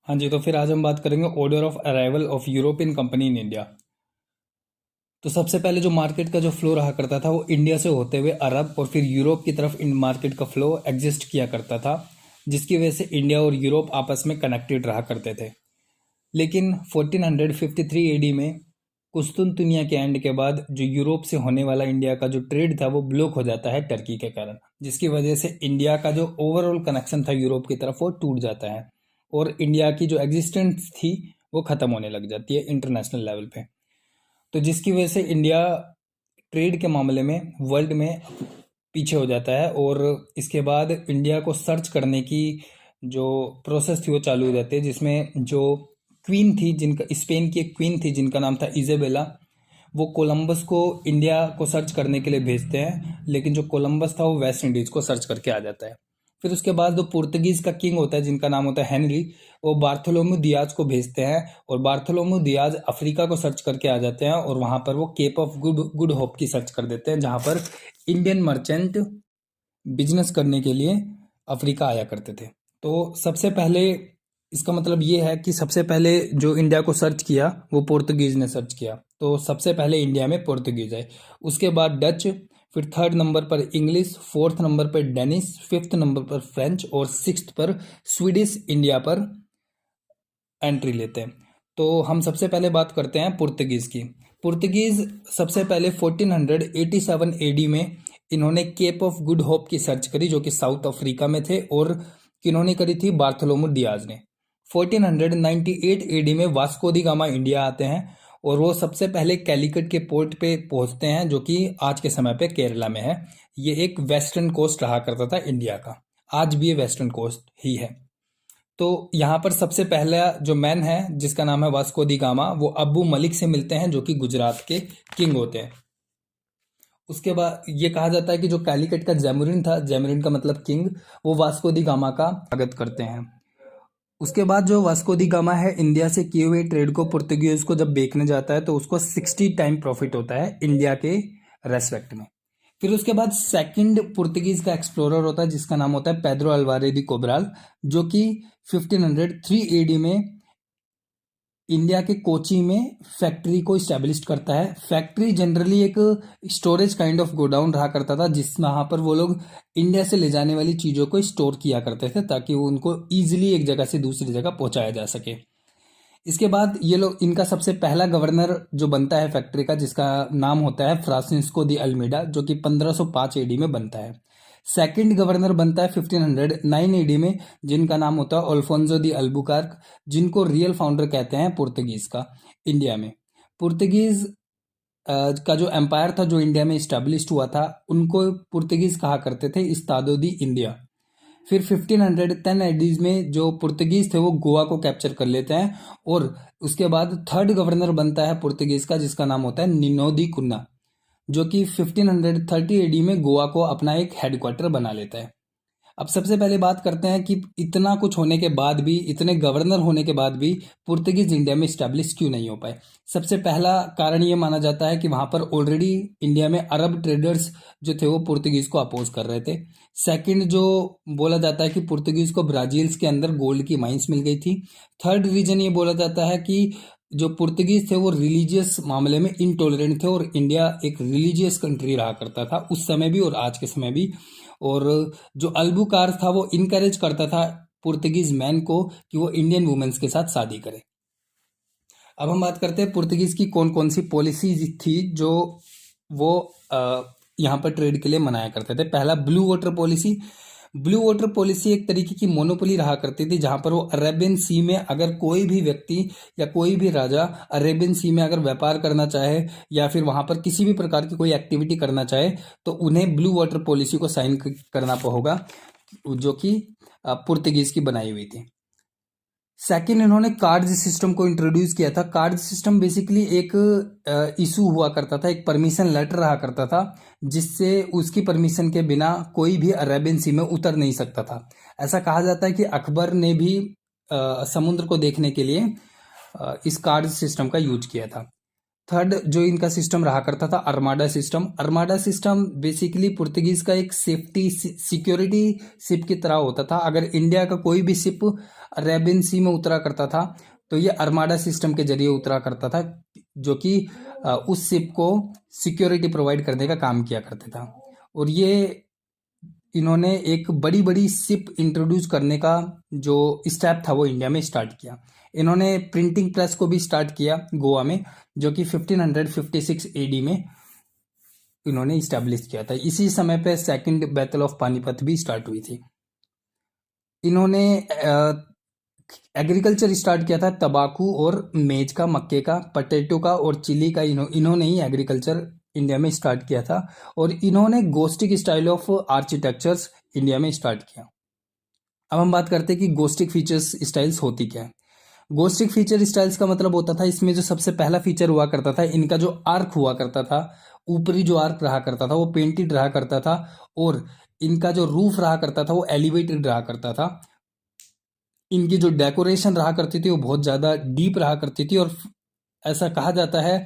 हाँ जी, तो फिर आज हम बात करेंगे order of arrival of European company in India. तो सबसे पहले जो मार्केट का जो फ्लो रहा करता था वो इंडिया से होते हुए अरब और फिर यूरोप की तरफ इन मार्केट का फ्लो एग्जिस्ट किया करता था, जिसकी वजह से इंडिया और यूरोप आपस में कनेक्टेड रहा करते थे। लेकिन 1453 एडी में कुस्तुनतुनिया के एंड के बाद जो यूरोप से होने वाला इंडिया का जो ट्रेड था वो ब्लॉक हो जाता है टर्की के कारण, जिसकी वजह से इंडिया का जो ओवरऑल कनेक्शन था यूरोप की तरफ वो टूट जाता है और इंडिया की जो एग्जिस्टेंस थी वो ख़त्म होने लग जाती है इंटरनेशनल लेवल पे। तो जिसकी वजह से इंडिया ट्रेड के मामले में वर्ल्ड में पीछे हो जाता है और इसके बाद इंडिया को सर्च करने की जो प्रोसेस थी वो चालू हो जाती है, जिसमें जो क्वीन थी, जिनका स्पेन की एक क्वीन थी जिनका नाम था इजेबेला, वो कोलंबस को इंडिया को सर्च करने के लिए भेजते हैं, लेकिन जो कोलंबस था वो वेस्ट इंडीज को सर्च करके आ जाता है। फिर उसके बाद जो पुर्तगीज का किंग होता है जिनका नाम होता है हेनरी, वो बार्थोलोम्यू दियाज को भेजते हैं और बार्थोलोम्यू दियाज अफ्रीका को सर्च करके आ जाते हैं और वहां पर वो Cape of Good Good Hope की सर्च कर देते हैं, जहां पर इंडियन मर्चेंट बिजनेस करने के लिए अफ्रीका आया करते थे। तो सबसे पहले इसका मतलब ये है कि सबसे पहले जो इंडिया को सर्च किया वो पुर्तगीज ने सर्च किया, तो सबसे पहले इंडिया में पुर्तगीज है, उसके बाद डच, फिर थर्ड नंबर पर इंग्लिश, फोर्थ नंबर पर डेनिश, फिफ्थ नंबर पर फ्रेंच और सिक्स्थ पर स्वीडिश इंडिया पर एंट्री लेते हैं। तो हम सबसे पहले बात करते हैं पुर्तगीज की। पुर्तगीज सबसे पहले 1487 एडी में इन्होंने केप ऑफ गुड होप की सर्च करी, जो कि साउथ अफ्रीका में थे, और किन्होंने करी थी बार्थोलोमू डियाज ने। 1498 एडी में वास्को दी गामा इंडिया आते हैं और वो सबसे पहले कैलिकट के पोर्ट पे पहुंचते हैं, जो कि आज के समय पे केरला में है। ये एक वेस्टर्न कोस्ट रहा करता था इंडिया का, आज भी ये वेस्टर्न कोस्ट ही है। तो यहाँ पर सबसे पहला जो मैन है जिसका नाम है वास्को दी गामा, वो अब्बू मलिक से मिलते हैं जो कि गुजरात के किंग होते हैं। उसके बाद ये कहा जाता है कि जो कैलिकट का जैमरिन था, जैमरिन का मतलब किंग, वो वास्को दी गामा का स्वागत करते हैं। उसके बाद जो वास्को दी गामा है इंडिया से किए हुए ट्रेड को पुर्तगीज को जब बेचने जाता है तो उसको 60 टाइम प्रॉफिट होता है इंडिया के रेस्पेक्ट में। फिर उसके बाद सेकंड पुर्तगीज का एक्सप्लोरर होता है जिसका नाम होता है पेड्रो अल्वारे दी कोब्राल, जो कि 1503 एडी में इंडिया के कोची में फैक्ट्री को इस्टेब्लिश करता है। फैक्ट्री जनरली एक स्टोरेज काइंड ऑफ गोडाउन रहा करता था, जिस वहाँ पर वो लोग इंडिया से ले जाने वाली चीज़ों को स्टोर किया करते थे ताकि वो उनको ईजिली एक जगह से दूसरी जगह पहुंचाया जा सके। इसके बाद ये लोग, इनका सबसे पहला गवर्नर जो बनता है फैक्ट्री का, जिसका नाम होता है फ्रांसिस्को दी अल्मीडा, जो कि 1505 एडी में बनता है। सेकंड गवर्नर बनता है 1509 एडी में, जिनका नाम होता है अल्फोंसो दी अल्बुकार्क, जिनको रियल फाउंडर कहते हैं पुर्तगीज का इंडिया में। पुर्तगीज का जो एम्पायर था जो इंडिया में इस्टेब्लिश हुआ था, उनको पुर्तगीज कहा करते थे इस्तादो दी इंडिया। फिर 1510 एडीज में जो पुर्तगीज थे वो गोवा को कैप्चर कर लेते हैं और उसके बाद थर्ड गवर्नर बनता है पुर्तगीज का जिसका नाम होता है निनो दी कुन्ना, जो कि 1530 एडी में गोवा को अपना एक हेडक्वार्टर बना लेता है। अब सबसे पहले बात करते हैं कि इतना कुछ होने के बाद भी, इतने गवर्नर होने के बाद भी पुर्तगीज इंडिया में स्टैब्लिश क्यों नहीं हो पाए। सबसे पहला कारण ये माना जाता है कि वहां पर ऑलरेडी इंडिया में अरब ट्रेडर्स जो थे वो पुर्तगीज को अपोज कर रहे थे। सेकंड, जो बोला जाता है कि पुर्तगीज को ब्राजील्स के अंदर गोल्ड की माइंस मिल गई थी। थर्ड रीजन ये बोला जाता है कि जो पुर्तगीज थे वो रिलीजियस मामले में इनटॉलरेंट थे और इंडिया एक रिलीजियस कंट्री रहा करता था उस समय भी और आज के समय भी। और जो अल्बुकार था वो इनकरेज करता था पुर्तगीज मैन को कि वो इंडियन वुमेन्स के साथ शादी करे। अब हम बात करते हैं पुर्तगीज की कौन कौन सी पॉलिसीज थी जो वो यहाँ पर ट्रेड के लिए मनाया करते थे। पहला, blue water policy. Blue water policy एक तरीके की मोनोपोली रहा करती थी, जहां पर वो अरेबियन सी में अगर कोई भी व्यक्ति या कोई भी राजा अरेबियन सी में अगर व्यापार करना चाहे या फिर वहां पर किसी भी प्रकार की कोई एक्टिविटी करना चाहे तो उन्हें ब्लू वाटर पॉलिसी को साइन करना होगा, जो कि पुर्तगीज की बनाई हुई थी। सेकंड, इन्होंने कार्ड सिस्टम को इंट्रोड्यूस किया था। कार्ड सिस्टम बेसिकली एक इशू हुआ करता था, एक परमिशन लेटर रहा करता था, जिससे उसकी परमिशन के बिना कोई भी अरेबियन सी में उतर नहीं सकता था। ऐसा कहा जाता है कि अकबर ने भी समुद्र को देखने के लिए इस कार्ड सिस्टम का यूज किया था। थर्ड, जो इनका सिस्टम रहा करता था Armada system. Armada system basically Portuguese का एक सेफ्टी सिक्योरिटी शिप की तरह होता था। अगर इंडिया का कोई भी शिप अरेबियन सी में उतरा करता था, तो ये आर्माडा सिस्टम के जरिए उतरा करता था, जो कि उस शिप को सिक्योरिटी प्रोवाइड करने का काम किया करता था। और ये इन्होंने एक बड़ी बड़ी शिप इंट्रोड्यूस करने का जो स्टेप था वो इंडिया में स्टार्ट किया। इन्होंने प्रिंटिंग प्रेस को भी स्टार्ट किया गोवा में, जो कि 1556 एडी में इन्होंने इस्टेब्लिश किया था। इसी समय पे सेकंड बैटल ऑफ पानीपत भी स्टार्ट हुई थी। इन्होंने एग्रीकल्चर स्टार्ट किया था, तंबाकू और मेज का, मक्के का, पटेटो का और चिली का। इन्होंने ही एग्रीकल्चर इंडिया में स्टार्ट किया था। और इन्होंने गोस्टिक स्टाइल ऑफ आर्किटेक्चर्स इंडिया में स्टार्ट किया। अब हम बात करते हैं कि गोस्टिक फीचर्स स्टाइल्स होती क्या है। गोस्टिक फीचर स्टाइल्स का मतलब होता था, इसमें जो सबसे पहला फीचर हुआ करता था, इनका जो आर्क हुआ करता था, ऊपरी जो आर्क रहा करता था वो पेंटेड रहा करता था, और इनका जो रूफ रहा करता था वो एलिवेटेड रहा करता था। इनकी जो डेकोरेशन रहा करती थी वो बहुत ज़्यादा डीप रहा करती थी। और ऐसा कहा जाता है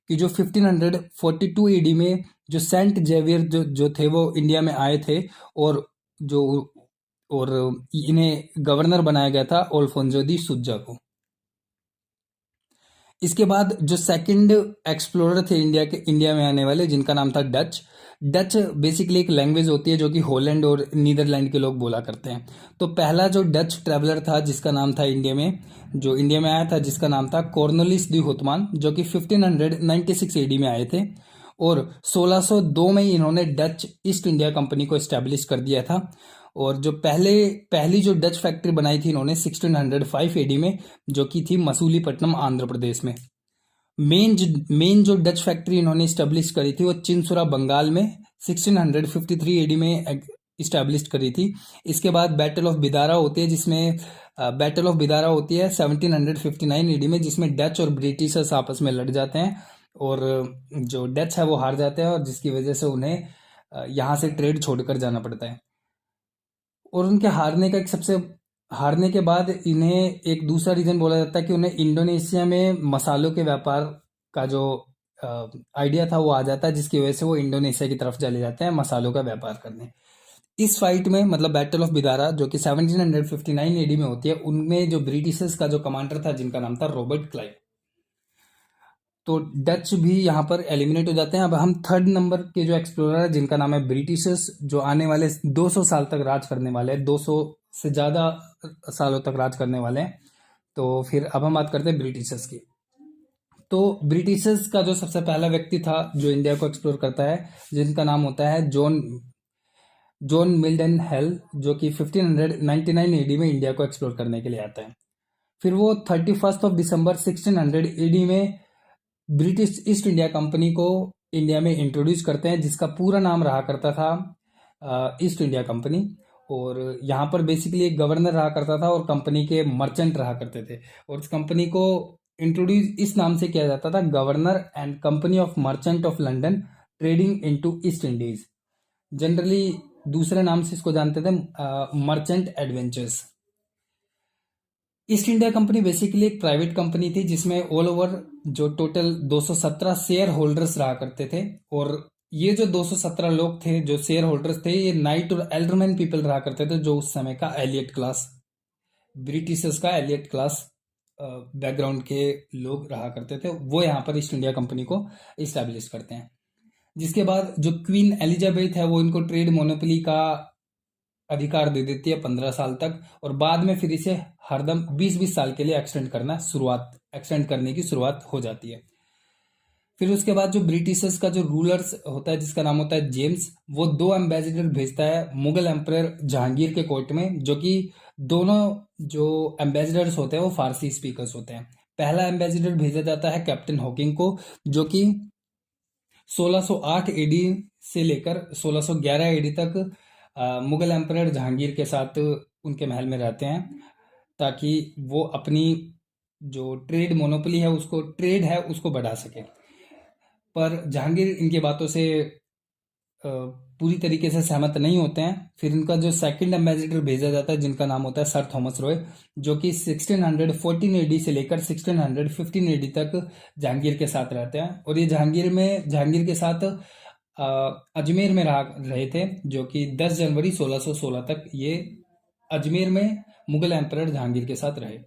कि जो 1542 एडी में जो सेंट जेवियर जो थे वो इंडिया में आए थे, और जो और इन्हें गवर्नर बनाया गया था अल्फोंसो दी सुज्जा को। इसके बाद जो सेकंड एक्सप्लोरर थे इंडिया में आने वाले, जिनका नाम था डच। डच बेसिकली एक लैंग्वेज होती है जो कि हॉलैंड और नीदरलैंड के लोग बोला करते हैं। तो पहला जो डच ट्रैवलर था जिसका नाम था इंडिया में आया था, जिसका नाम था कॉर्नलिस दी होतमान, जो कि 1596 एडी में आए थे। और 1602 में इन्होंने डच ईस्ट इंडिया कंपनी को एस्टेब्लिश कर दिया था। और जो पहली जो डच फैक्ट्री बनाई थी इन्होंने 1605 एडी में, जो कि थी मसूलीपट्टनम आंध्र प्रदेश में। मेन जो डच फैक्ट्री इन्होंने स्टैब्लिश करी थी वो चिंसुरा बंगाल में 1653 एडी में स्टैब्लिश करी थी। इसके बाद बैटल ऑफ बिदारा होती है, जिसमें बैटल ऑफ बिदारा होती है 1759 एडी में, जिसमें डच और ब्रिटिशर्स आपस में लड़ जाते हैं, और जो डच है वो हार जाते हैं, और जिसकी वजह से उन्हें यहाँ से ट्रेड छोड़कर जाना पड़ता है। और उनके हारने के बाद इन्हें एक दूसरा रीजन बोला जाता है कि उन्हें इंडोनेशिया में मसालों के व्यापार का जो आइडिया था वो आ जाता है, जिसकी वजह से वो इंडोनेशिया की तरफ चले जाते हैं मसालों का व्यापार करने। इस फाइट में, मतलब बैटल ऑफ बिदारा जो कि 1759 एडी में होती है, उनमें जो ब्रिटिशर्स का जो कमांडर था जिनका नाम था रॉबर्ट क्लाइव, तो डच भी यहाँ पर एलिमिनेट हो जाते हैं। अब हम थर्ड नंबर के जो एक्सप्लोरर है जिनका नाम है ब्रिटिशर्स, जो आने वाले 200 साल तक राज करने वाले हैं, 200 से ज़्यादा सालों तक राज करने वाले हैं। तो फिर अब हम बात करते हैं ब्रिटिशर्स की। तो ब्रिटिशर्स का जो सबसे पहला व्यक्ति था जो इंडिया को एक्सप्लोर करता है, जिनका नाम होता है जॉन मिल्टन हेल, जो कि 1599 एडी में इंडिया को एक्सप्लोर करने के लिए आता है। फिर वो 31 दिसंबर 1600 एडी में ब्रिटिश ईस्ट इंडिया कंपनी को इंडिया में इंट्रोड्यूस करते हैं, जिसका पूरा नाम रहा करता था ईस्ट इंडिया कंपनी। और यहाँ पर बेसिकली एक गवर्नर रहा करता था और कंपनी के मर्चेंट रहा करते थे। और इस कंपनी को इंट्रोड्यूस इस नाम से किया जाता था, governor and company of merchant of London trading into east Indies. Generally दूसरे नाम से इसको जानते थे, merchant adventures. East India company basically एक प्राइवेट कंपनी थी, जिसमें ऑल ओवर जो टोटल 217 शेयर होल्डर्स रहा करते थे। और ये जो 217 लोग थे जो शेयर होल्डर्स थे, ये नाइट और एल्डरमैन पीपल रहा करते थे, जो उस समय का एलियट क्लास, ब्रिटिशर्स का एलियट क्लास बैकग्राउंड के लोग रहा करते थे। वो यहाँ पर ईस्ट इंडिया कंपनी को इस्टेब्लिश करते हैं। जिसके बाद जो क्वीन एलिजाबेथ है वो इनको ट्रेड मोनोपोली का अधिकार दे देती है 15 साल तक, और बाद में फिर इसे हरदम 20-20 साल के लिए एक्सटेंड करने की शुरुआत हो जाती है। फिर उसके बाद जो ब्रिटिशर्स का जो रूलर्स होता है जिसका नाम होता है जेम्स, वो 2 एम्बेसडर भेजता है मुगल एम्परर जहांगीर के कोर्ट में, जो कि दोनों जो एम्बेसडर्स होते हैं वो फारसी स्पीकर्स होते हैं। पहला एम्बेसडर भेजा जाता है कैप्टन हॉकिंग को, जो कि 1608 एडी से लेकर 1611 एडी तक मुगल एम्परर जहांगीर के साथ उनके महल में रहते हैं, ताकि वो अपनी जो ट्रेड है उसको बढ़ा सके। पर जहांगीर इनकी बातों से पूरी तरीके से सहमत नहीं होते हैं। फिर इनका जो सेकंड एम्बेसडर भेजा जाता है जिनका नाम होता है सर थॉमस रॉय, जो कि 1614 एडी से लेकर 1615 एडी तक जहांगीर के साथ रहते हैं। और ये जहांगीर के साथ अजमेर में रहे थे, जो कि 10 जनवरी 1616 तक ये अजमेर में मुगल एम्परर जहांगीर के साथ रहे।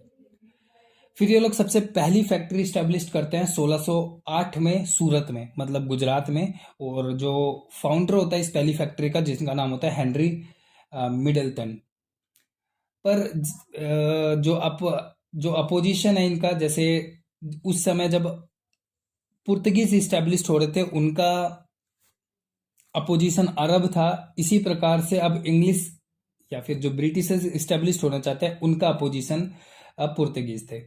फिर ये लोग सबसे पहली फैक्ट्री स्टैब्लिश करते हैं 1608 में सूरत में, मतलब गुजरात में। और जो फाउंडर होता है इस पहली फैक्ट्री का, जिसका नाम होता है हेनरी मिडलटन। पर जो अपोजिशन है इनका, जैसे उस समय जब पुर्तगीज इस्टेब्लिश हो रहे थे उनका अपोजिशन अरब था, इसी प्रकार से अब इंग्लिश या फिर जो ब्रिटिश इस्टेब्लिश होना चाहते हैं उनका अपोजिशन अब पुर्तगीज थे।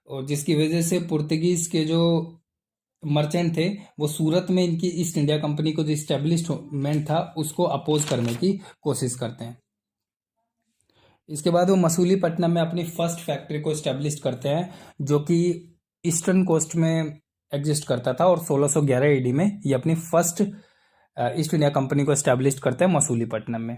और जिसकी वजह से पुर्तगीज के जो मर्चेंट थे वो सूरत में इनकी ईस्ट इंडिया कंपनी को जो इस्टेब्लिशमेंट था उसको अपोज करने की कोशिश करते हैं। इसके बाद वो मसूलीपट्टनम में अपनी फर्स्ट फैक्ट्री को इस्टेब्लिश करते हैं, जो कि ईस्टर्न कोस्ट में एग्जिस्ट करता था। और 1611 एडी में ये अपनी फर्स्ट ईस्ट इंडिया कंपनी को इस्टेब्लिश करते हैं मसूलीपट्टनम में।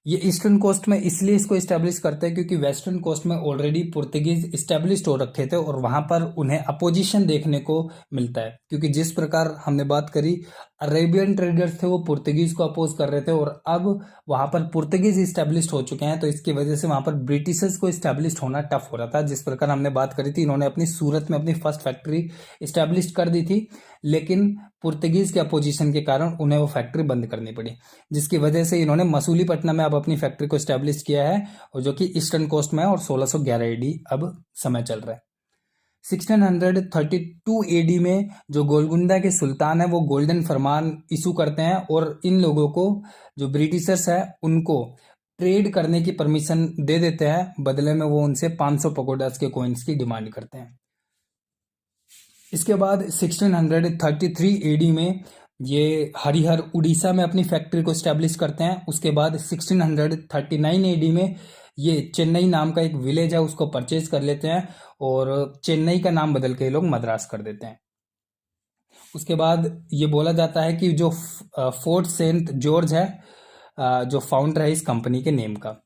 ये ईस्टर्न कोस्ट में इसलिए इसको इस्टेब्लिश करते हैं क्योंकि वेस्टर्न कोस्ट में ऑलरेडी पुर्तगीज इस्टेब्लिश्ड हो रखे थे और वहां पर उन्हें अपोजिशन देखने को मिलता है। क्योंकि जिस प्रकार हमने बात करी, अरेबियन ट्रेडर्स थे वो पुर्तगीज को अपोज कर रहे थे और अब वहां पर पुर्तगीज इस्टेब्लिश्ड हो चुके हैं, तो इसकी वजह से वहां पर ब्रिटिशर्स को इस्टेब्लिश्ड होना टफ हो रहा था। जिस प्रकार हमने बात करी थी, इन्होंने अपनी सूरत में अपनी फर्स्ट फैक्ट्री इस्टेब्लिश कर दी थी, लेकिन पुर्तगीज के अपोजिशन के कारण उन्हें वो फैक्ट्री बंद करनी पड़ी, जिसकी वजह से इन्होंने मसूलीपट्टनम में अब अपनी फैक्ट्री को इस्टेब्लिश किया है, और जो कि ईस्टर्न कोस्ट में है। और 1611 एडी अब समय चल रहा है। 1632 एडी में जो गोलकुंडा के सुल्तान है वो गोल्डन फरमान इशू करते हैं और इन लोगों को, जो ब्रिटिशर्स है, उनको ट्रेड करने की परमिशन दे देते हैं। बदले में वो उनसे 500 पगोडास के कॉइन्स की डिमांड करते हैं। इसके बाद 1633 एडी में ये हरिहर उड़ीसा में अपनी फैक्ट्री को स्टैब्लिश करते हैं। उसके बाद 1639 एडी में ये चेन्नई नाम का एक विलेज है उसको परचेज कर लेते हैं और चेन्नई का नाम बदल के लोग मद्रास कर देते हैं। उसके बाद ये बोला जाता है कि जो फोर्ट सेंट जॉर्ज है जो फाउंडर है इस कंपनी के नेम का,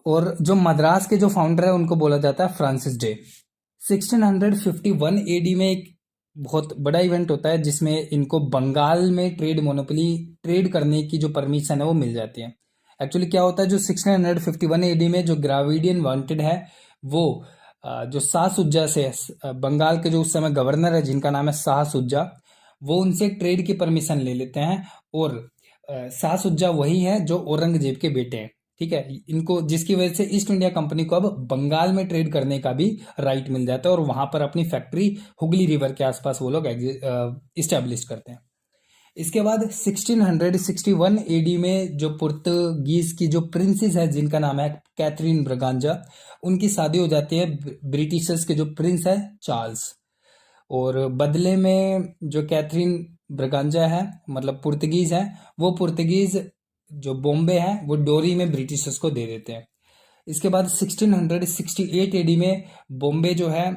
और जो मद्रास के जो फाउंडर है उनको बोला जाता है फ्रांसिस डे। 1651 एडी में एक बहुत बड़ा इवेंट होता है जिसमें इनको बंगाल में ट्रेड करने की जो परमिशन है वो मिल जाती है। एक्चुअली क्या होता है, जो 1651 एडी में जो ग्राविडियन वांटेड है वो जो शाह सुज्जा से, बंगाल के जो उस समय गवर्नर है जिनका नाम है शाह सुज्जा, वो उनसे ट्रेड की परमिशन ले लेते हैं। और शाह सुज्जा वही है जो औरंगजेब के बेटे हैं, ठीक है। इनको, जिसकी वजह से ईस्ट इंडिया कंपनी को अब बंगाल में ट्रेड करने का भी राइट मिल जाता है और वहां पर अपनी फैक्ट्री हुगली रिवर के आसपास वो लोग इस्टेब्लिश करते हैं। इसके बाद 1661 एडी में जो पुर्तगीज की जो प्रिंसेस है जिनका नाम है कैथरीन ब्रगांजा, उनकी शादी हो जाती है ब्रिटिशर्स के जो प्रिंस है चार्ल्स। और बदले में जो कैथरीन ब्रगांजा है, मतलब पुर्तगीज है, वो पुर्तगीज जो बॉम्बे है वो डोरी में ब्रिटिशर्स को दे देते हैं। इसके बाद 1668 एडी में बॉम्बे जो है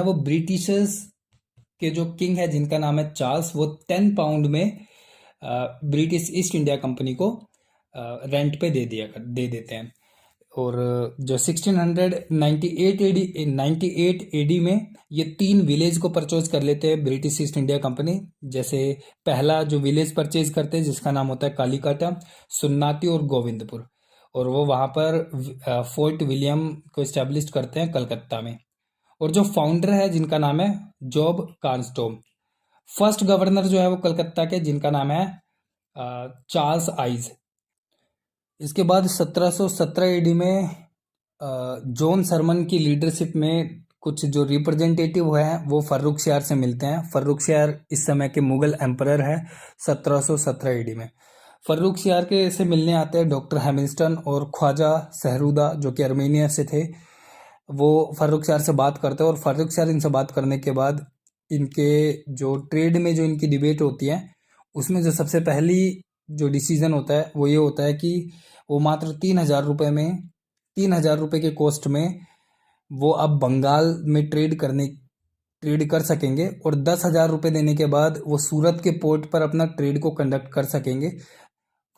वो ब्रिटिशर्स के जो किंग है जिनका नाम है चार्ल्स, वो 10 पाउंड में ब्रिटिश ईस्ट इंडिया कंपनी को रेंट पे दे देते हैं। और जो 1698 एडी में ये 3 विलेज को परचेज कर लेते हैं ब्रिटिश ईस्ट इंडिया कंपनी। जैसे पहला जो विलेज परचेज करते हैं जिसका नाम होता है कालीकाटा, सुन्नाटी और गोविंदपुर, और वो वहाँ पर फोर्ट विलियम को इस्टेब्लिश करते हैं कलकत्ता में। और जो फाउंडर है जिनका नाम है जॉब कार्नस्टोम। फर्स्ट गवर्नर जो है वो कलकत्ता के, जिनका नाम है चार्ल्स आइज। इसके बाद 1717 एडी में जॉन सरमन की लीडरशिप में कुछ जो रिप्रेजेंटेटिव हैं वो फर्रुखशियार से मिलते हैं। फर्रुखशियार इस समय के मुगल एम्परर है 1717 एडी में। फर्रुखशियार के से मिलने आते हैं डॉक्टर हैमिल्टन और ख्वाजा सहरुदा जो कि आर्मेनिया से थे। वो फर्रुखशियार से बात करते हैं और फर्रुखशियार इनसे बात करने के बाद इनके जो ट्रेड में जो इनकी डिबेट होती है उसमें जो सबसे पहली जो डिसीजन होता है वो ये होता है कि वो मात्र 3,000 रुपये में, 3,000 रुपये के कॉस्ट में वो अब बंगाल में ट्रेड कर सकेंगे और 10,000 रुपये देने के बाद वो सूरत के पोर्ट पर अपना ट्रेड को कंडक्ट कर सकेंगे।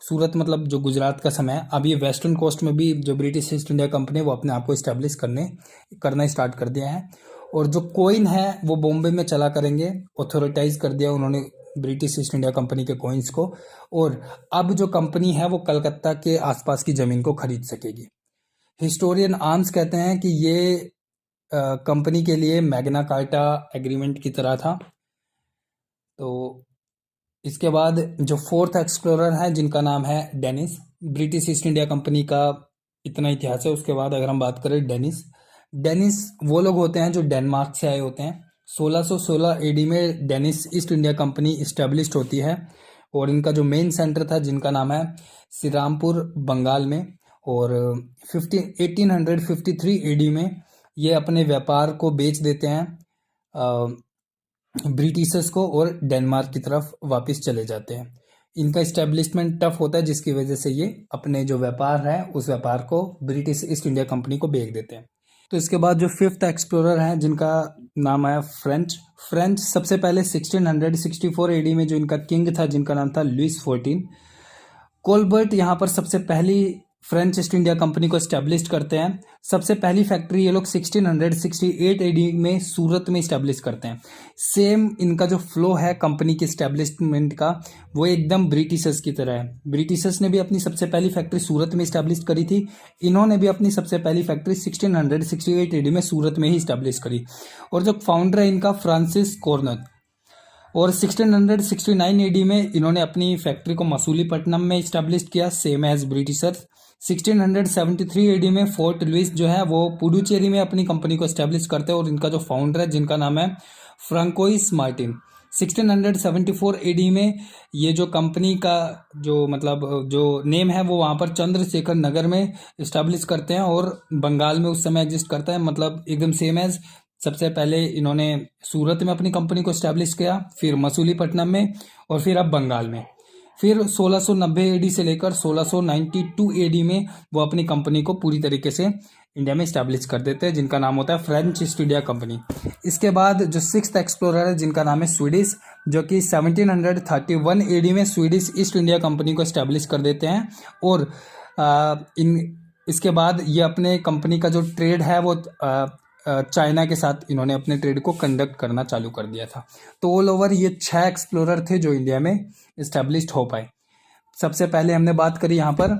सूरत मतलब जो गुजरात का समय है। अब ये वेस्टर्न कोस्ट में भी जो ब्रिटिश ईस्ट इंडिया कंपनी वो अपने आप को इस्टेब्लिश करना स्टार्ट कर दिया है। और जो कॉइन है वो बॉम्बे में चला करेंगे, ऑथोराइटाइज कर दिया उन्होंने ब्रिटिश ईस्ट इंडिया कंपनी के कॉइन्स को, और अब जो कंपनी है वो कलकत्ता के आसपास की ज़मीन को खरीद सकेगी। हिस्टोरियन आर्म्स कहते हैं कि ये कंपनी के लिए मैग्ना कार्टा एग्रीमेंट की तरह था। तो इसके बाद जो फोर्थ एक्सप्लोरर है जिनका नाम है Danish, British East India Company का इतना इतिहास है। उसके बाद अगर हम बात करें डेनिस वो लोग होते हैं जो डेनमार्क से आए होते हैं। 1616 एडी में Danish East India Company established होती है, और इनका जो मेन सेंटर था जिनका नाम है श्रीरामपुर बंगाल में, और 1853 एडी में ये अपने व्यापार को बेच देते हैं ब्रिटिशर्स को, और डेनमार्क की तरफ वापस चले जाते हैं। इनका इस्टेब्लिशमेंट टफ होता है जिसकी वजह से ये अपने जो व्यापार है उस व्यापार को ब्रिटिश ईस्ट इंडिया कंपनी को बेच देते हैं। तो इसके बाद जो फिफ्थ एक्सप्लोरर है जिनका नाम है फ्रेंच सबसे पहले 1664 एडी में जो इनका किंग था जिनका नाम था लुइस 14 कोलबर्ट यहाँ पर सबसे पहली फ्रेंच ईस्ट इंडिया कंपनी को एस्टेब्लिश करते हैं। सबसे पहली फैक्ट्री ये लोग 1668 एडी में सूरत में इस्टेब्लिश करते हैं। सेम इनका जो फ्लो है कंपनी के इस्टेब्लिशमेंट का वो एकदम ब्रिटिशर्स की तरह है। ब्रिटिशर्स ने भी अपनी सबसे पहली फैक्ट्री सूरत में इस्टेब्लिश करी थी, इन्होंने भी अपनी सबसे पहली फैक्ट्री 1668 एडी में सूरत में ही इस्टेब्लिश करी। और जो फाउंडर है इनका फ्रांसिस कॉर्नर, और 1669 एडी में इन्होंने अपनी फैक्ट्री को मसूलीपट्टनम में इस्टेब्लिश किया, सेम एज ब्रिटिशर्स। 1673 एडी में फोर्ट लुइस जो है वो पुडुचेरी में अपनी कंपनी को एस्टेब्लिश करते हैं, और इनका जो फाउंडर है जिनका नाम है फ्रांकोइस मार्टिन। 1674 एडी में ये जो कंपनी का जो मतलब जो नेम है वो वहाँ पर चंद्रशेखर नगर में इस्टेब्लिश करते हैं, और बंगाल में उस समय एग्जिस्ट करता है, मतलब एकदम सेम एज। सबसे पहले इन्होंने सूरत में अपनी कंपनी को इस्टेब्लिश किया, फिर मसूलीपट्टनम में, और फिर अब बंगाल में। फिर 1690 एडी से लेकर 1692 एडी में वो अपनी कंपनी को पूरी तरीके से इंडिया में इस्टेब्लिश कर देते हैं जिनका नाम होता है फ्रेंच ईस्ट इंडिया कंपनी। इसके बाद जो सिक्स्थ एक्सप्लोरर है जिनका नाम है स्वीडिश, जो कि 1731 एडी में स्वीडिश ईस्ट इंडिया कंपनी को इस्टेब्लिश कर देते हैं, और इसके बाद ये अपने कंपनी का जो ट्रेड है वो चाइना के साथ इन्होंने अपने ट्रेड को कंडक्ट करना चालू कर दिया था। तो ऑल ओवर ये 6 एक्सप्लोरर थे जो इंडिया में इस्टेब्लिश्ड हो पाए। सबसे पहले हमने बात करी यहाँ पर,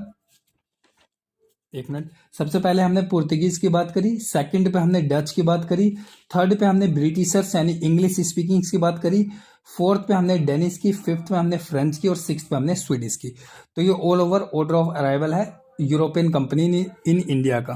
एक मिनट, सबसे पहले हमने पुर्तगीज की बात करी, सेकंड पे हमने डच की बात करी, थर्ड पे हमने ब्रिटिशर्स यानी इंग्लिश स्पीकिंग्स की बात करी, फोर्थ पे हमने डेनिश की, फिफ्थ पे हमने फ्रेंच की, और सिक्स्थ पे हमने स्वीडिश की। तो ये all over order of arrival है यूरोपियन कंपनी इन इंडिया का।